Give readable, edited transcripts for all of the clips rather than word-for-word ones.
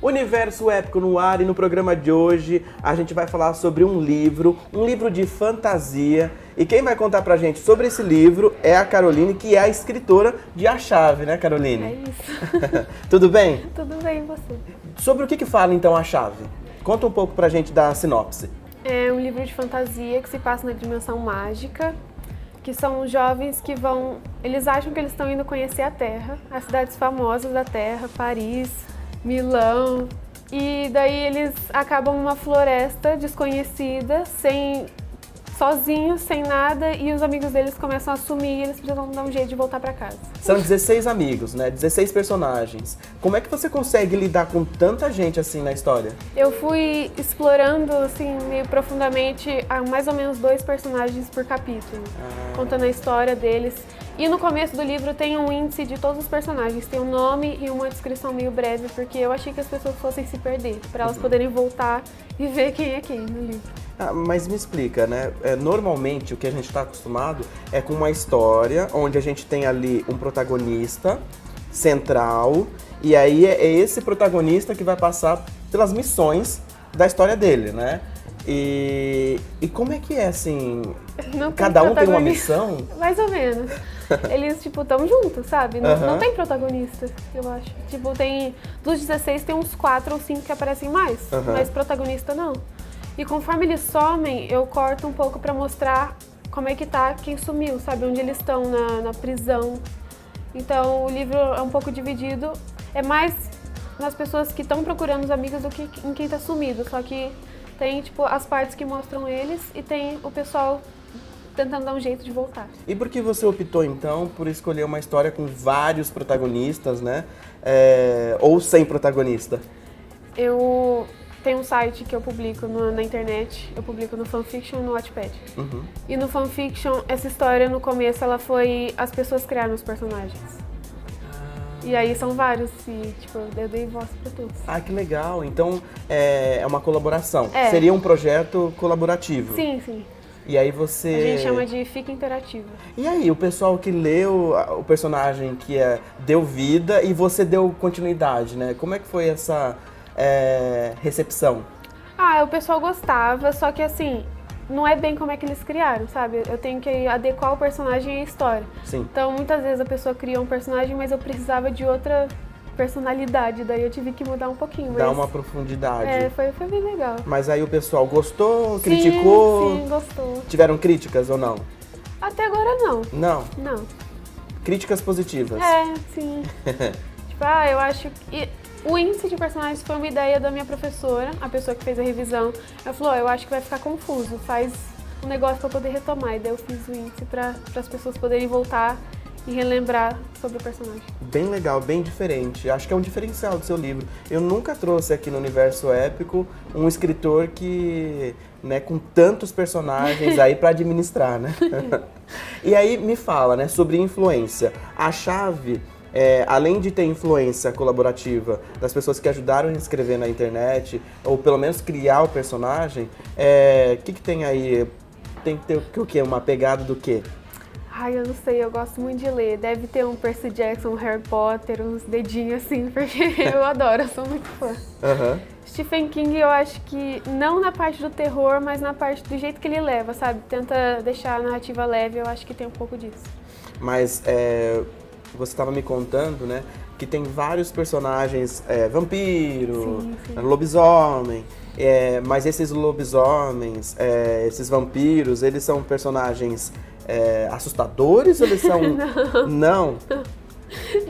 Universo Épico no ar, e no programa de hoje a gente vai falar sobre um livro de fantasia. E quem vai contar pra gente sobre esse livro é a Caroline, que é a escritora de A Chave, né, Caroline? É isso. Tudo bem? Tudo bem, e você? Sobre o que fala então A Chave? Conta um pouco pra gente da sinopse. É um livro de fantasia que se passa na dimensão mágica, que são jovens que vão... Eles acham que eles estão indo conhecer a Terra, as cidades famosas da Terra, Paris, Milão, e daí eles acabam numa floresta desconhecida, sozinhos, sem nada, e os amigos deles começam a sumir e eles precisam dar um jeito de voltar pra casa. São 16 amigos, né? 16 personagens. Como é que você consegue lidar com tanta gente assim na história? Eu fui explorando, assim, meio profundamente, mais ou menos 2 personagens por capítulo, contando a história deles. E no começo do livro tem um índice de todos os personagens, tem um nome e uma descrição meio breve, porque eu achei que as pessoas fossem se perder, para elas poderem voltar e ver quem é quem no livro. Mas me explica, né? Normalmente o que a gente está acostumado é com uma história onde a gente tem ali um protagonista central, e aí é esse protagonista que vai passar pelas missões da história dele, né? E como é que é, assim, cada um tem uma missão? Mais ou menos. Eles, tipo, estão juntos, sabe? Não tem protagonista, eu acho. Tipo, dos 16 tem uns 4 ou 5 que aparecem mais, mas protagonista não. E conforme eles somem, eu corto um pouco pra mostrar como é que tá quem sumiu, sabe? Onde eles estão na prisão. Então o livro é um pouco dividido, é mais nas pessoas que estão procurando os amigos do que em quem tá sumido. Só que tem, tipo, as partes que mostram eles e tem o pessoal tentando dar um jeito de voltar. E por que você optou, então, por escolher uma história com vários protagonistas, né? Ou sem protagonista? Eu tenho um site que eu publico na internet, eu publico no Fanfiction e no Wattpad. E no Fanfiction, essa história, no começo, ela foi... As pessoas criaram os personagens. E aí são vários, e tipo, eu dei voz pra todos. Ah, que legal. Então, é uma colaboração. É. Seria um projeto colaborativo. Sim, sim. E aí você... A gente chama de fica interativa. E aí, o pessoal que leu o personagem que deu vida e você deu continuidade, né? Como é que foi essa recepção? O pessoal gostava, só que assim, não é bem como é que eles criaram, sabe? Eu tenho que adequar o personagem à história. Sim. Então, muitas vezes a pessoa cria um personagem, mas eu precisava de outra personalidade, daí eu tive que mudar um pouquinho. Dar uma profundidade. Foi bem legal. Mas aí o pessoal gostou, criticou? Sim, gostou. Tiveram críticas ou não? Até agora não. Não? Não. Críticas positivas? Sim. Tipo, eu acho que... O índice de personagens foi uma ideia da minha professora, a pessoa que fez a revisão. Ela falou, eu acho que vai ficar confuso, faz um negócio pra poder retomar. E daí eu fiz o índice para as pessoas poderem voltar e relembrar sobre o personagem. Bem legal, bem diferente. Acho que é um diferencial do seu livro. Eu nunca trouxe aqui no Universo Épico um escritor que, né, com tantos personagens aí para administrar, né? E aí me fala, né, sobre influência. A Chave, além de ter influência colaborativa das pessoas que ajudaram a escrever na internet, ou pelo menos criar o personagem, o que tem aí? Tem que ter o quê? Uma pegada do quê? Eu não sei, eu gosto muito de ler. Deve ter um Percy Jackson, um Harry Potter, uns dedinhos assim, porque eu adoro, eu sou muito fã. Stephen King, eu acho que não na parte do terror, mas na parte do jeito que ele leva, sabe? Tenta deixar a narrativa leve, eu acho que tem um pouco disso. Mas você estava me contando, né, que tem vários personagens, vampiro, sim. lobisomem, mas esses lobisomens, esses vampiros, eles são personagens assustadores ou eles são... Não?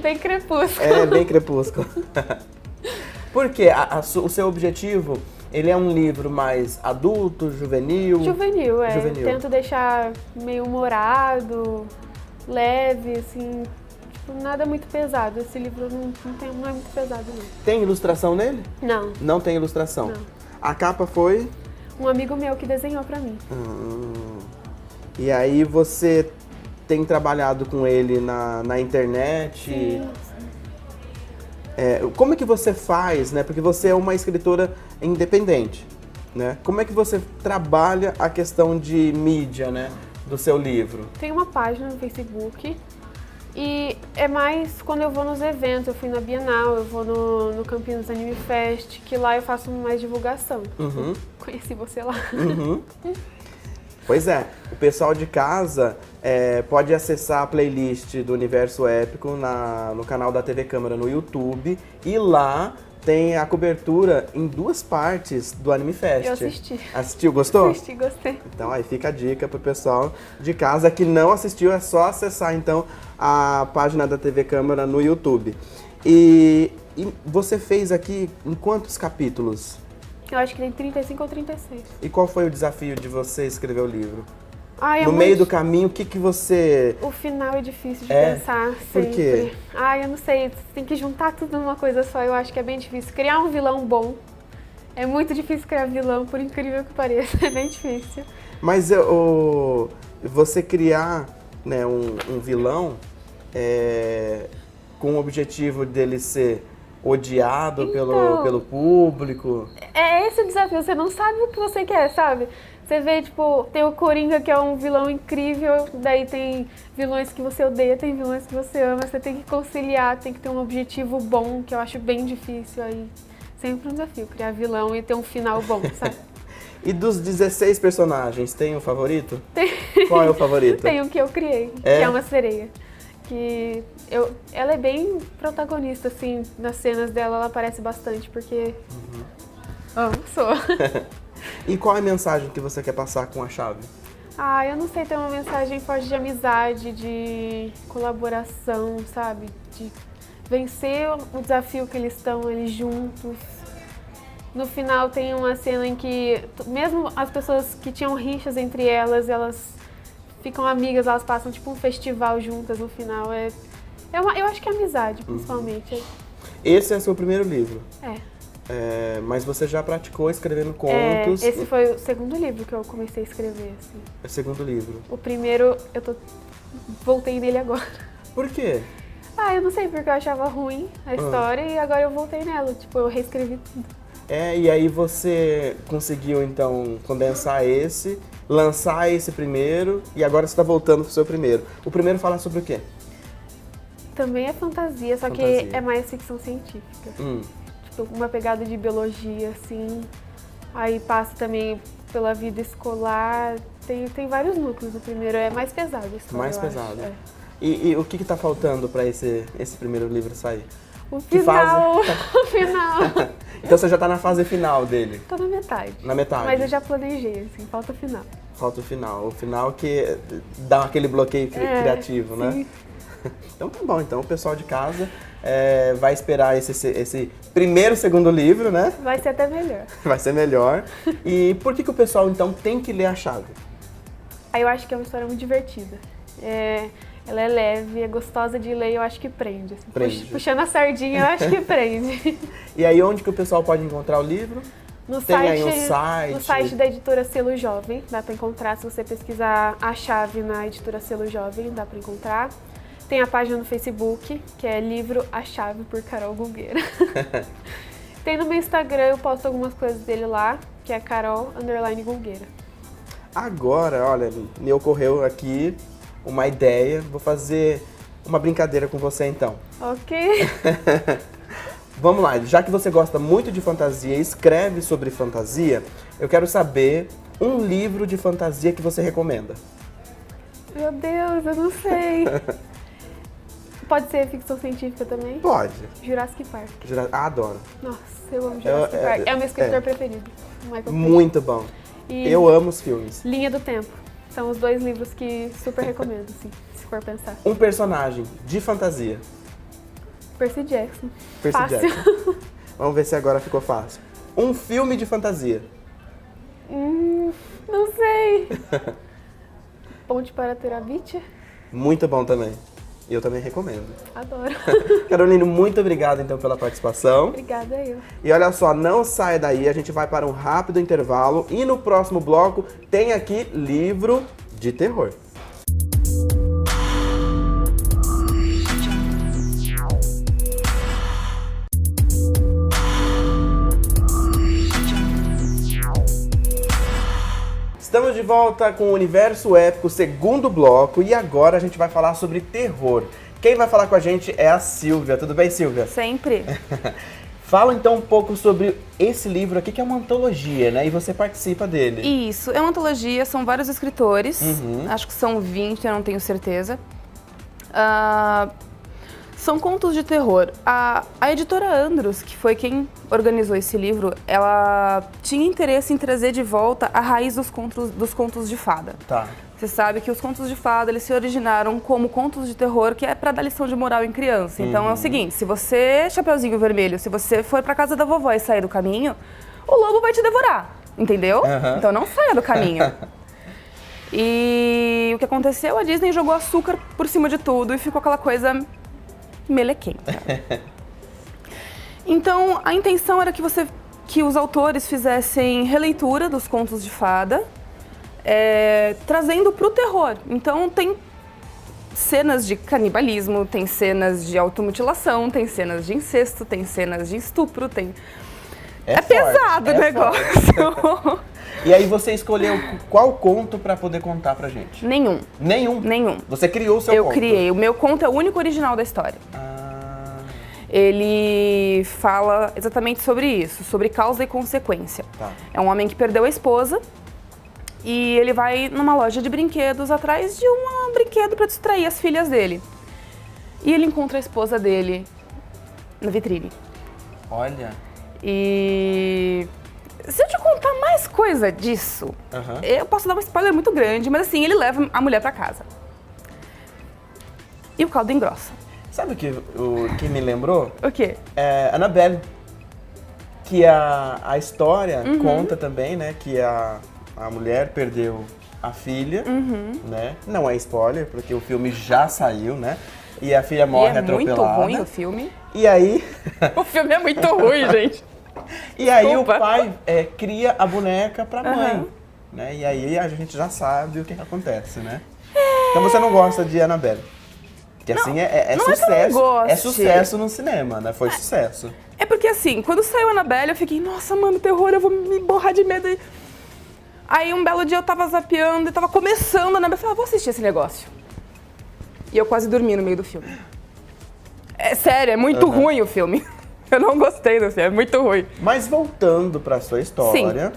Bem crepúsculo. Bem crepúsculo. Porque o seu objetivo, ele é um livro mais adulto, juvenil? Juvenil. Tento deixar meio humorado, leve, assim, tipo, nada muito pesado. Esse livro não é muito pesado, não. Tem ilustração nele? Não. Não tem ilustração? Não. A capa foi? Um amigo meu que desenhou pra mim. E aí você tem trabalhado com ele na internet? Sim. Como é que você faz, né? Porque você é uma escritora independente, né? Como é que você trabalha a questão de mídia, né, do seu livro? Tem uma página no Facebook E é mais quando eu vou nos eventos, eu fui na Bienal, eu vou no Campinas Anime Fest, que lá eu faço mais divulgação. Conheci você lá. Pois é, o pessoal de casa pode acessar a playlist do Universo Épico no canal da TV Câmara no YouTube, e lá tem a cobertura em 2 partes do Anime Fest. Eu assisti. Assistiu? Gostou? Assisti, gostei. Então aí fica a dica pro pessoal de casa que não assistiu, é só acessar então a página da TV Câmara no YouTube. E você fez aqui em quantos capítulos? Eu acho que tem 35 ou 36. E qual foi o desafio de você escrever o livro? Ai, no meio do caminho, o que você... O final é difícil de pensar sempre. Por quê? Ai, eu não sei, você tem que juntar tudo numa coisa só, eu acho que é bem difícil. Criar um vilão bom, é muito difícil criar vilão, por incrível que pareça, é bem difícil. Mas você criar, né, um vilão com o objetivo dele ser odiado pelo público... É esse o desafio, você não sabe o que você quer, sabe? Você vê, tipo, tem o Coringa, que é um vilão incrível, daí tem vilões que você odeia, tem vilões que você ama, você tem que conciliar, tem que ter um objetivo bom, que eu acho bem difícil aí. Sempre um desafio, criar vilão e ter um final bom, sabe? E dos 16 personagens, tem um favorito? Tem. Qual é o favorito? Tem o que eu criei, que é uma sereia. Que ela é bem protagonista, assim, nas cenas dela, ela aparece bastante, porque... sou. E qual é a mensagem que você quer passar com a chave? Ah, eu não sei, tem uma mensagem forte de amizade, de colaboração, sabe? De vencer o desafio que eles estão ali juntos. No final tem uma cena em que, mesmo as pessoas que tinham rixas entre elas ficam amigas, elas passam tipo um festival juntas no final. Eu acho que é amizade, principalmente. Esse é o seu primeiro livro? Mas você já praticou escrevendo contos? Esse foi o segundo livro que eu comecei a escrever, assim. É o segundo livro. O primeiro, voltei nele agora. Por quê? Eu não sei, porque eu achava ruim a história e agora eu voltei nela. Tipo, eu reescrevi tudo. E aí você conseguiu, então, condensar lançar esse primeiro, e agora você está voltando pro seu primeiro. O primeiro fala sobre o quê? Também é fantasia, só que é mais ficção científica. Tipo, uma pegada de biologia, assim. Aí passa também pela vida escolar. Tem vários núcleos. O primeiro é mais pesado a história, mais pesado. E o que está faltando para esse primeiro livro sair? O final. O final. Então você já está na fase final dele? Tô na metade. Na metade. Mas eu já planejei, assim, falta o final. Falta o final. O final que dá aquele bloqueio criativo, né? Sim. Então tá bom. Então o pessoal de casa vai esperar esse primeiro, segundo livro, né? Vai ser até melhor. Vai ser melhor. E por que o pessoal, então, tem que ler A Chave? Eu acho que é uma história muito divertida. Ela é leve, é gostosa de ler e eu acho que prende. Assim. Prende. Puxando a sardinha, eu acho que prende. E aí, onde que o pessoal pode encontrar o livro? Tem aí um site? No site da editora Selo Jovem, dá pra encontrar. Se você pesquisar A Chave na editora Selo Jovem, dá pra encontrar. Tem a página no Facebook, que é Livro A Chave, por Carol Gulgueira. Tem no meu Instagram, eu posto algumas coisas dele lá, que é Carol_Gulgueira. Agora, olha, me ocorreu aqui uma ideia. Vou fazer uma brincadeira com você, então. Ok. Vamos lá, já que você gosta muito de fantasia e escreve sobre fantasia, eu quero saber um livro de fantasia que você recomenda. Meu Deus, eu não sei. Pode ser ficção científica também? Pode. Jurassic Park. Adoro. Nossa, eu amo Jurassic Park. É o meu escritor preferido. Muito bom. E eu amo os filmes. Linha do Tempo. São os 2 livros que super recomendo, assim, se for pensar. Um personagem de fantasia. Percy Jackson. Percy Fácil. Jackson. Vamos ver se agora ficou fácil. Um filme de fantasia. Não sei. Ponte para Terabithia. Muito bom também. Eu também recomendo. Adoro. Carolina, muito obrigado então pela participação. Obrigada eu. E olha só, não saia daí, a gente vai para um rápido intervalo e no próximo bloco tem aqui livro de terror. Estamos de volta com o Universo Épico, segundo bloco, e agora a gente vai falar sobre terror. Quem vai falar com a gente é a Silvia. Tudo bem, Silvia? Sempre. Fala então um pouco sobre esse livro aqui, que é uma antologia, né? E você participa dele. Isso, é uma antologia, são vários escritores, acho que são 20, eu não tenho certeza. São contos de terror. A editora Andros, que foi quem organizou esse livro, ela tinha interesse em trazer de volta a raiz dos contos de fada. Tá. Você sabe que os contos de fada, eles se originaram como contos de terror, que é para dar lição de moral em criança. Então é o seguinte, se você, Chapeuzinho Vermelho, se você for para casa da vovó e sair do caminho, o lobo vai te devorar, entendeu? Então não saia do caminho. E o que aconteceu? A Disney jogou açúcar por cima de tudo e ficou aquela coisa melequenta. Então a intenção era que os autores fizessem releitura dos contos de fada, trazendo para o terror. Então tem cenas de canibalismo, tem cenas de automutilação, tem cenas de incesto, tem cenas de estupro, tem... É forte, pesado o negócio. E aí você escolheu qual conto para poder contar pra gente? Nenhum. Nenhum? Nenhum. Você criou o seu conto? Eu criei. O meu conto é o único original da história. Ele fala exatamente sobre isso, sobre causa e consequência. Tá. É um homem que perdeu a esposa e ele vai numa loja de brinquedos atrás de um brinquedo para distrair as filhas dele. E ele encontra a esposa dele na vitrine. Olha. E se eu te contar mais coisa disso, eu posso dar um spoiler muito grande, mas assim, ele leva a mulher para casa. E o caldo engrossa. Sabe o que me lembrou? O quê? Annabelle. Que a história conta também, né, que a mulher perdeu a filha, né? Não é spoiler, porque o filme já saiu, né? E a filha morre atropelada. É muito ruim o filme. E aí... O filme é muito ruim, gente. E aí o pai cria a boneca pra mãe, né? E aí a gente já sabe o que acontece, né? Então você não gosta de Annabelle. Que assim é sucesso. É sucesso no cinema, né? Foi sucesso. É porque assim, quando saiu Annabelle, eu fiquei, nossa, mano, terror, eu vou me borrar de medo. Aí um belo dia eu tava zapeando e tava começando a Annabelle, eu falei, vou assistir esse negócio. E eu quase dormi no meio do filme. É sério, é muito ruim o filme. Eu não gostei do filme, é muito ruim. Mas voltando pra sua história,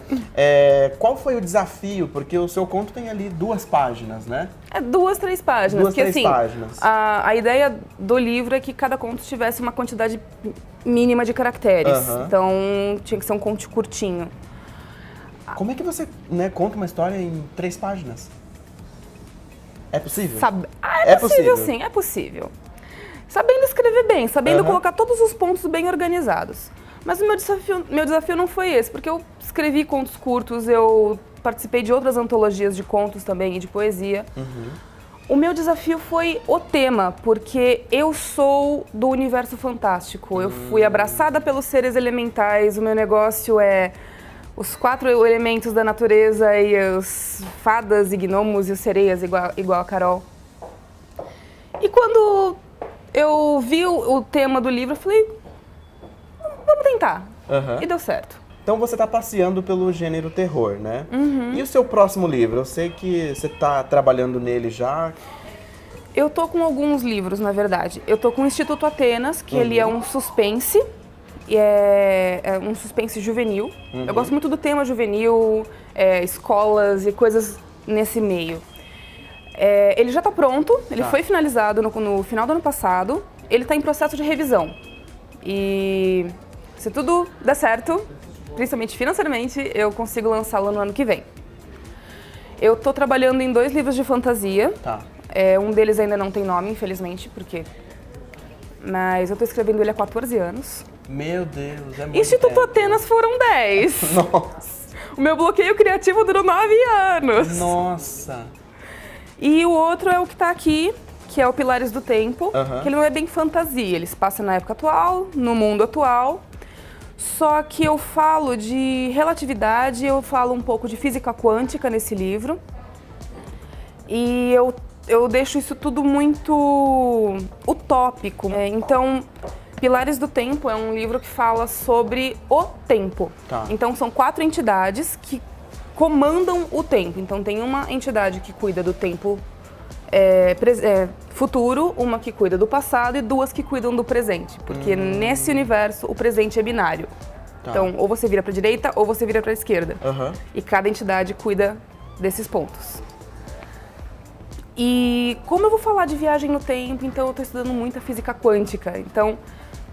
qual foi o desafio? Porque o seu conto tem ali 2 páginas, né? 2, 3 páginas. 2, 3 páginas. A ideia do livro é que cada conto tivesse uma quantidade mínima de caracteres. Então tinha que ser um conto curtinho. Como é que você conta uma história em 3 páginas? É possível? É possível, sim, é possível. Sabendo escrever bem, sabendo colocar todos os pontos bem organizados. Mas o meu desafio não foi esse, porque eu escrevi contos curtos, eu participei de outras antologias de contos também e de poesia. O meu desafio foi o tema, porque eu sou do universo fantástico. Eu fui abraçada pelos seres elementais, o meu negócio é os 4 elementos da natureza e as fadas e gnomos e os sereias igual a Carol. E quando eu vi o tema do livro, eu falei, vamos tentar. E deu certo. Então você está passeando pelo gênero terror, né? E o seu próximo livro? Eu sei que você está trabalhando nele já. Eu tô com alguns livros, na verdade. Eu tô com o Instituto Atenas, que ele é um suspense. E é um suspense juvenil. Eu gosto muito do tema juvenil, escolas e coisas nesse meio. Ele já está pronto, ele foi finalizado no final do ano passado. Ele está em processo de revisão. E se tudo der certo, principalmente financeiramente, eu consigo lançá-lo no ano que vem. Eu estou trabalhando em 2 livros de fantasia. Um deles ainda não tem nome, infelizmente, mas eu estou escrevendo ele há 14 anos. Meu Deus, é muito Instituto tempo. Atenas foram 10. Nossa. O meu bloqueio criativo durou 9 anos. Nossa. E o outro é o que está aqui, que é o Pilares do Tempo, que ele não é bem fantasia, ele se passa na época atual, no mundo atual, só que eu falo de relatividade, eu falo um pouco de física quântica nesse livro, e eu deixo isso tudo muito utópico. Então, Pilares do Tempo é um livro que fala sobre o tempo. Então, são 4 entidades que comandam o tempo. Então tem uma entidade que cuida do tempo futuro, uma que cuida do passado e 2 que cuidam do presente. Porque nesse universo o presente é binário. Tá. Então, ou você vira para a direita ou você vira para a esquerda. Aham. E cada entidade cuida desses pontos. E como eu vou falar de viagem no tempo, então eu estou estudando muita física quântica. Então,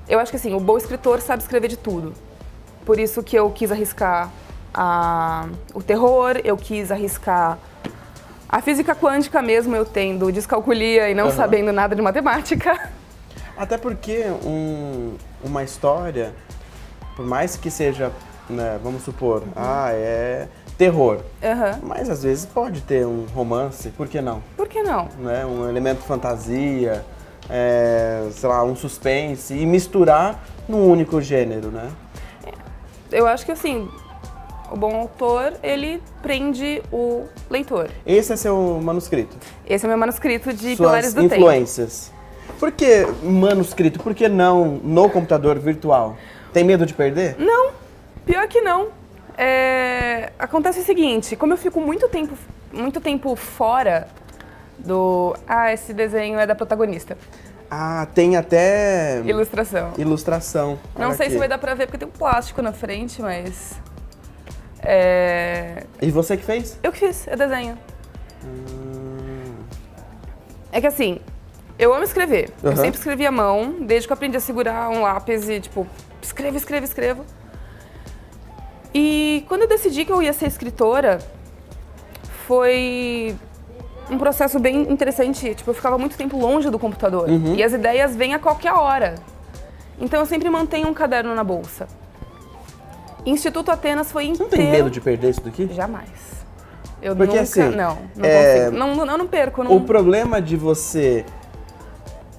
eu acho que assim, o bom escritor sabe escrever de tudo. Por isso que eu quis arriscar o terror, eu quis arriscar a física quântica mesmo, eu tendo descalculia e não sabendo nada de matemática. Até porque uma história, por mais que seja, né, vamos supor, é terror, mas às vezes pode ter um romance, por que não? Por que não? Né, um elemento fantasia, sei lá, um suspense e misturar num único gênero, né? Eu acho que assim, o bom autor, ele prende o leitor. Esse é seu manuscrito? Esse é meu manuscrito de Suas Pilares do Tempo. influências. Por que manuscrito? Por que não no computador virtual? Tem medo de perder? Não, pior que não. Acontece o seguinte, como eu fico muito tempo fora do... esse desenho é da protagonista. Tem até... Ilustração. Não sei se vai dar pra ver porque tem um plástico na frente, mas... E você que fez? Eu que fiz, é desenho. É que assim, eu amo escrever. Eu sempre escrevi à mão, desde que eu aprendi a segurar um lápis e tipo, escrevo. E quando eu decidi que eu ia ser escritora, foi um processo bem interessante. Tipo, eu ficava muito tempo longe do computador e as ideias vêm a qualquer hora. Então eu sempre mantenho um caderno na bolsa. Instituto Atenas foi inteiro... Não tem medo de perder isso daqui? Jamais. Eu Porque nunca... assim, não consigo. Eu não perco. Não... O problema de você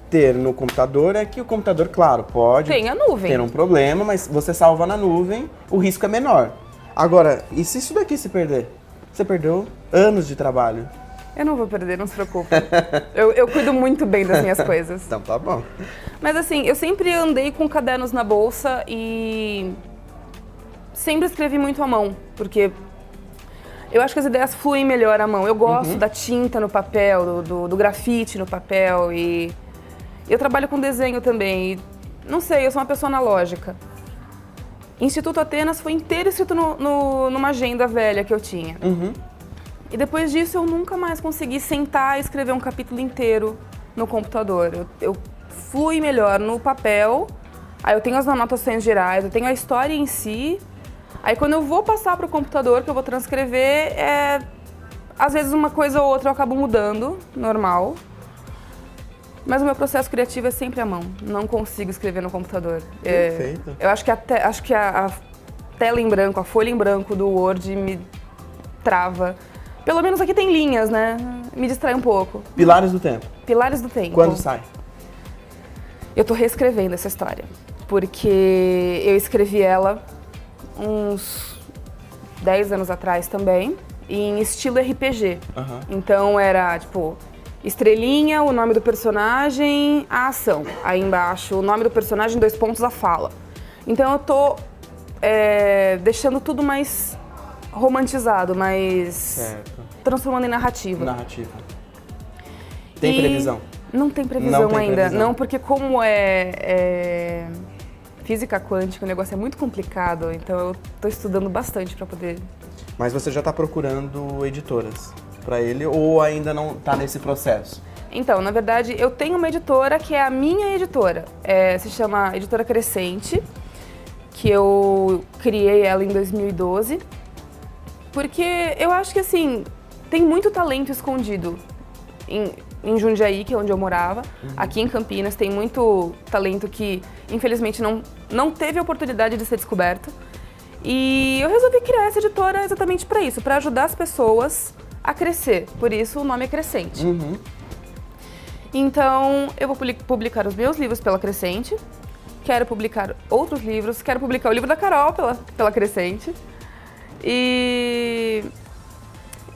ter no computador é que o computador, claro, pode tem a nuvem. ter um problema, mas você salva na nuvem, o risco é menor. Agora, e se isso daqui se perder? Você perdeu anos de trabalho. Eu não vou perder, não se preocupe. eu cuido muito bem das minhas coisas. Então tá bom. Mas assim, eu sempre andei com cadernos na bolsa e sempre escrevi muito à mão, porque eu acho que as ideias fluem melhor à mão. Eu gosto da tinta no papel, do grafite no papel e eu trabalho com desenho também. E, não sei, eu sou uma pessoa analógica. Instituto Atenas foi inteiro escrito numa agenda velha que eu tinha. E depois disso eu nunca mais consegui sentar e escrever um capítulo inteiro no computador. Eu flui melhor no papel, aí eu tenho as anotações gerais, eu tenho a história em si. Aí quando eu vou passar para o computador, que eu vou transcrever, às vezes uma coisa ou outra eu acabo mudando, normal. Mas o meu processo criativo é sempre à mão, não consigo escrever no computador. Perfeito. Eu acho que a tela em branco, a folha em branco do Word me trava. Pelo menos aqui tem linhas, né? Me distrai um pouco. Pilares do Tempo. Pilares do Tempo. Quando sai? Eu tô reescrevendo essa história, porque eu escrevi ela uns 10 anos atrás também, em estilo RPG. Então era, tipo, estrelinha, o nome do personagem, a ação. Aí embaixo, o nome do personagem, 2 pontos, a fala. Então eu tô deixando tudo mais romantizado, mais transformando em narrativa. Tem previsão? Não tem previsão Não tem ainda. previsão. Não, porque como é física quântica, o negócio é muito complicado, então eu tô estudando bastante para poder... Mas você já está procurando editoras para ele ou ainda não está nesse processo? Então, na verdade, eu tenho uma editora que é a minha editora. Se chama Editora Crescente, que eu criei ela em 2012. Porque eu acho que, assim, tem muito talento escondido em Jundiaí, que é onde eu morava. Aqui em Campinas tem muito talento que, infelizmente, não teve a oportunidade de ser descoberto. E eu resolvi criar essa editora exatamente para isso, para ajudar as pessoas a crescer. Por isso o nome é Crescente. Então, eu vou publicar os meus livros pela Crescente. Quero publicar outros livros. Quero publicar o livro da Carol pela Crescente. E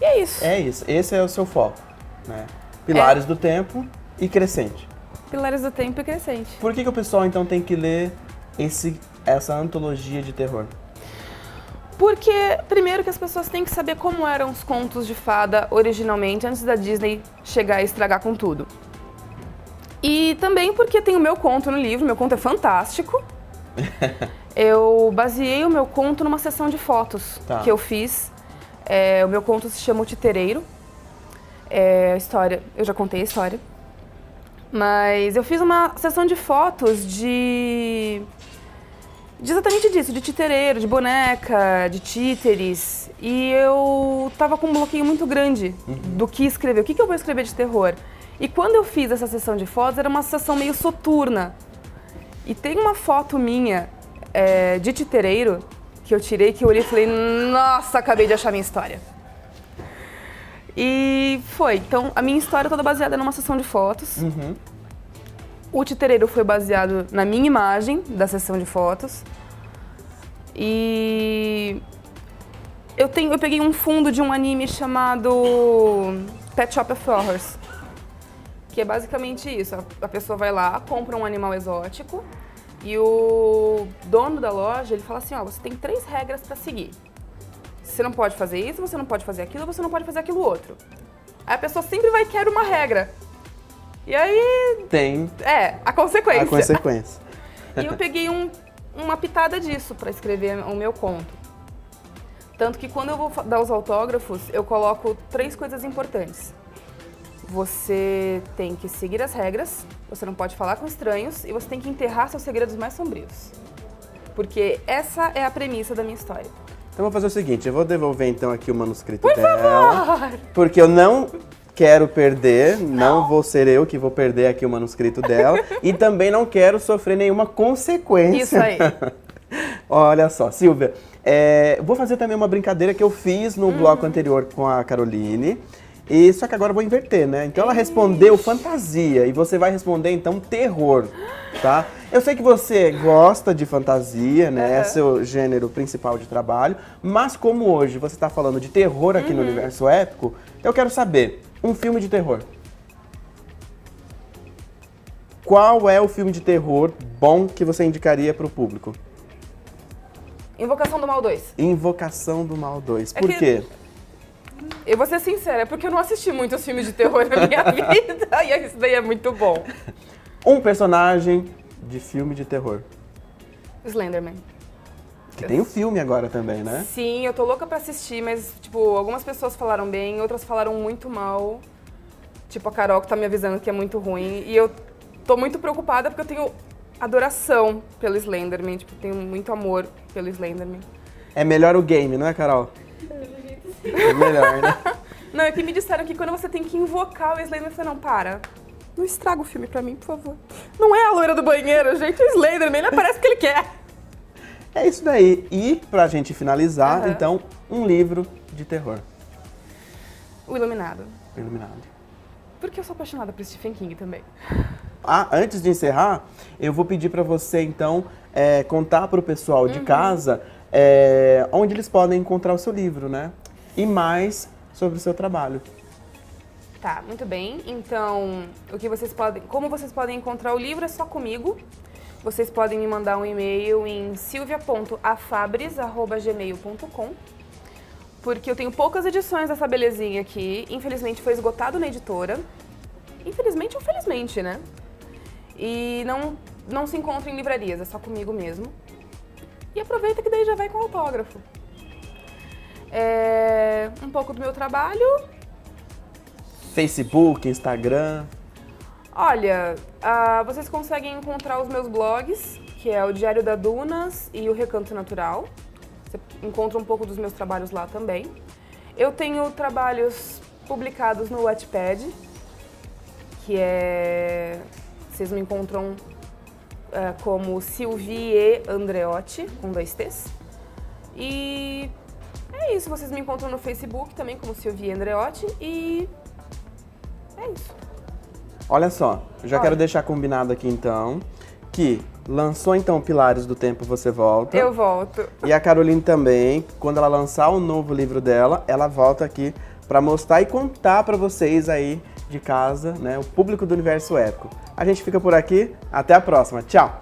é isso. É isso. Esse é o seu foco, né? Pilares do Tempo e Crescente. Pilares do Tempo e Crescente. Por que o pessoal, então, tem que ler essa antologia de terror? Porque, primeiro, que as pessoas têm que saber como eram os contos de fada originalmente, antes da Disney chegar e estragar com tudo. E também porque tem o meu conto no livro, meu conto é fantástico. Eu baseei o meu conto numa sessão de fotos que eu fiz. O meu conto se chama O Titereiro. Eu já contei a história. Mas eu fiz uma sessão de fotos de exatamente disso, de titereiro, de boneca, de títeres. E eu tava com um bloqueio muito grande do que escrever. O que eu vou escrever de terror? E quando eu fiz essa sessão de fotos, era uma sessão meio soturna. E tem uma foto minha de titereiro que eu tirei, que eu olhei e falei, nossa, acabei de achar minha história. E foi. Então, a minha história toda baseada numa sessão de fotos. O titereiro foi baseado na minha imagem da sessão de fotos. E eu peguei um fundo de um anime chamado Pet Shop of Horrors, que é basicamente isso. A pessoa vai lá, compra um animal exótico e o dono da loja, ele fala assim, ó, você tem 3 regras para seguir. Você não pode fazer isso, você não pode fazer aquilo, você não pode fazer aquilo outro. Aí a pessoa sempre vai querer uma regra. E aí... Tem. A consequência. A consequência. E eu peguei uma pitada disso para escrever o meu conto. Tanto que quando eu vou dar os autógrafos, eu coloco 3 coisas importantes. Você tem que seguir as regras, você não pode falar com estranhos e você tem que enterrar seus segredos mais sombrios. Porque essa é a premissa da minha história. Então vou fazer o seguinte, eu vou devolver então aqui o manuscrito Por dela. favor! Porque eu não quero perder, não vou ser eu que vou perder aqui o manuscrito dela. E também não quero sofrer nenhuma consequência. Isso aí. Olha só, Silvia, vou fazer também uma brincadeira que eu fiz no bloco anterior com a Caroline. E só que agora eu vou inverter, né? Então ela respondeu fantasia e você vai responder então terror, tá? Eu sei que você gosta de fantasia, né? É seu gênero principal de trabalho, mas como hoje você está falando de terror aqui no Universo Épico, eu quero saber, um filme de terror. Qual é o filme de terror bom que você indicaria para o público? Invocação do Mal 2. Invocação do Mal 2. Por quê? Eu vou ser sincera, é porque eu não assisti muitos filmes de terror na minha vida e isso daí é muito bom. Um personagem de filme de terror. Slenderman. Que tem o filme agora também, né? Sim, eu tô louca pra assistir, mas, tipo, algumas pessoas falaram bem, outras falaram muito mal. Tipo, a Carol que tá me avisando que é muito ruim. E eu tô muito preocupada porque eu tenho adoração pelo Slenderman, tipo, tenho muito amor pelo Slenderman. É melhor o game, não é, Carol? É melhor, né? Não, é que me disseram que quando você tem que invocar o Slenderman, você não para. Não estraga o filme pra mim, por favor. Não é a loira do banheiro, gente, é o Slenderman, ele aparece o que ele quer. É isso daí. E pra gente finalizar, então, um livro de terror. O Iluminado. O Iluminado. Porque eu sou apaixonada por Stephen King também. Antes de encerrar, eu vou pedir pra você, então, contar pro pessoal de casa onde eles podem encontrar o seu livro, né? E mais sobre o seu trabalho. Tá, muito bem. Então, como vocês podem encontrar o livro é só comigo. Vocês podem me mandar um e-mail em silvia.afabres@gmail.com, porque eu tenho poucas edições dessa belezinha aqui. Infelizmente foi esgotado na editora. Infelizmente ou felizmente, né? E não se encontra em livrarias, é só comigo mesmo. E aproveita que daí já vai com autógrafo. Um pouco do meu trabalho. Facebook, Instagram. Olha, vocês conseguem encontrar os meus blogs, que é o Diário da Dunas e o Recanto Natural. Você encontra um pouco dos meus trabalhos lá também. Eu tenho trabalhos publicados no Wattpad, que vocês me encontram como Silvie Andreotti, com 2 T's. E é isso, vocês me encontram no Facebook também como Silvie Andreotti e é isso. Olha só, já quero deixar combinado aqui então, que lançou então Pilares do Tempo, você volta. Eu volto. E a Caroline também, quando ela lançar o novo livro dela, ela volta aqui para mostrar e contar para vocês aí de casa, né, o público do Universo Épico. A gente fica por aqui, até a próxima, tchau!